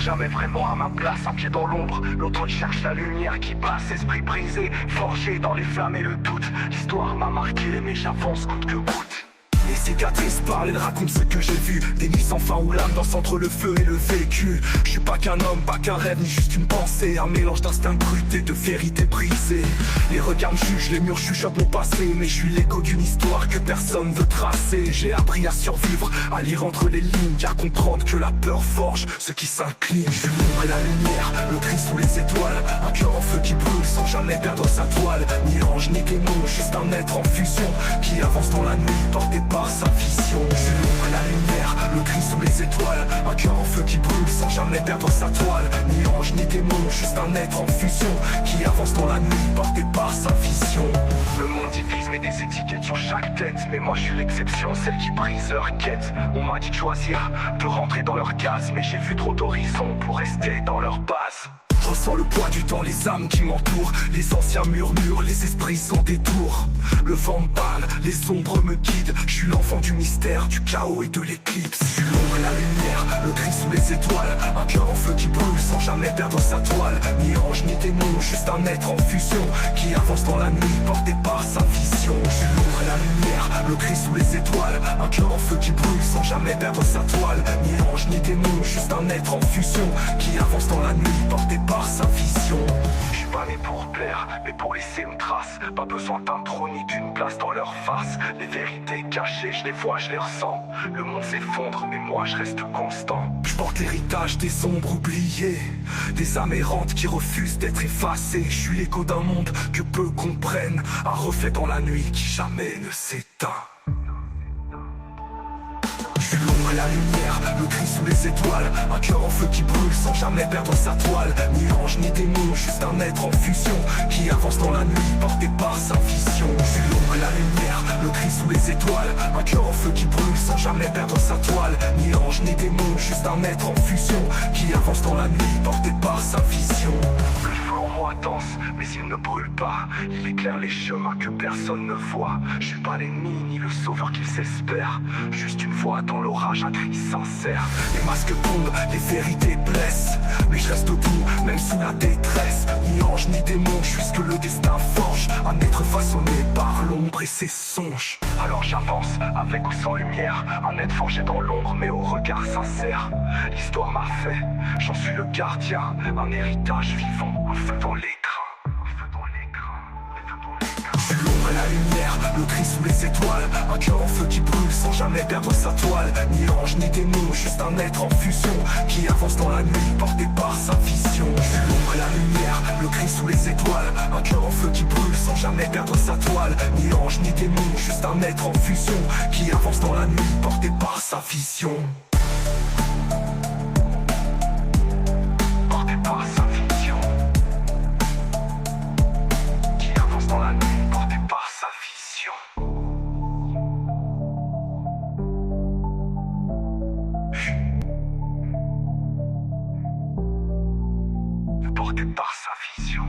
jamais vraiment à ma place, un pied dans l'ombre. L'autre cherche la lumière qui passe, esprit brisé, forgé dans les flammes et le doute. L'histoire m'a marqué mais j'avance coûte que coûte. Les cicatrices parlent, elles racontent ce que j'ai vu. Des nuits sans fin où l'âme danse entre le feu et le vécu. Je suis pas qu'un homme, pas qu'un rêve, ni juste une pensée. Un mélange d'instinct brut et de vérité brisée. Les regards me jugent, les murs chuchotent mon passé. Mais je suis l'écho d'une histoire que personne veut tracer. J'ai appris à survivre, à lire entre les lignes, à comprendre que la peur forge ceux qui s'inclinent. Je suis l'ombre et la lumière, le cri sous les étoiles. Un cœur en feu qui brûle sans jamais perdre sa toile. Ni ange ni démon, juste un être en fusion qui avance dans la nuit, porté par sa vision. Je suis l'ombre et la lumière, le cri sous les étoiles. Un cœur en feu qui brûle sans jamais perdre sa toile. Ni ange ni démon, juste un être en fusion qui avance dans la nuit, porté par sa vision. Le monde divise, met des étiquettes sur chaque tête. Mais moi je suis l'exception, celle qui brise leur quête. On m'a dit de choisir, de rentrer dans leur case. Mais j'ai vu trop d'horizons pour rester dans leur base. Je ressens le poids du temps, les âmes qui m'entourent. Les anciens murmurent, les esprits sans détour. Le vent me parle, les ombres me guident. Je suis l'enfant du mystère, du chaos et de l'éclipse. Je suis l'ombre et la lumière, le cri sous les étoiles. Un cœur en feu qui brûle sans jamais perdre sa toile. Ni ange ni démon, juste un être en fusion qui avance dans la nuit, porté par sa vision. Je suis l'ombre et la lumière, le cri sous les étoiles. Un cœur en feu qui brûle sans jamais perdre sa toile. Ni ange ni démon, juste un être en fusion qui avance dans la nuit, porté par sa vision. Je suis pas né pour plaire, mais pour laisser une trace. Pas besoin d'un trône ni d'une place dans leur face. Les vérités cachées, je les vois, je les ressens. Le monde s'effondre, mais moi je reste constant. Je porte l'héritage des ombres oubliées, des âmes errantes qui refusent d'être effacées. Je suis l'écho d'un monde que peu comprennent, un reflet dans la nuit qui jamais ne s'éteint. Je suis l'ombre et la lumière, le cri sous les étoiles. Un cœur en feu qui brûle sans jamais perdre sa toile. Ni ange ni démon, juste un être en fusion qui avance dans la nuit, porté par sa vision. Je suis l'ombre et la lumière, le cri sous les étoiles. Un cœur en feu qui brûle sans jamais perdre sa toile. Ni ange ni démon, juste un être en fusion qui avance dans la nuit, porté par sa vision. Le feu en moi danse, mais il ne brûle pas. Il éclaire les chemins que personne ne voit. Je suis pas l'ennemi ni le sauveur qu'ils espèrent, juste une voix dans l'orage, un cri sincère. Les masques tombent, les vérités blessent, mais je reste debout, même sous la détresse. Ni ange ni démon, je suis ce que le destin forge. Un être façonné par l'ombre et ses songes. Alors j'avance, avec ou sans lumière. Un être forgé dans l'ombre, mais au regard sincère. L'histoire m'a fait, j'en suis le gardien. Un héritage vivant, un feu dans l'écran. Je suis l'ombre et la lumière, le cri sous les étoiles. Un cœur en feu qui brûle sans jamais perdre sa toile. Ni ange ni démon, juste un être en fusion qui avance dans la nuit, porté par sa vision. Je suis l'ombre et la lumière, le cri sous les étoiles. Un cœur en feu qui brûle sans jamais perdre sa toile. Ni ange ni démon, juste un être en fusion qui avance dans la nuit, porté par sa vision. Porté par sa vision. Qui avance dans la nuit. Porté par sa vision.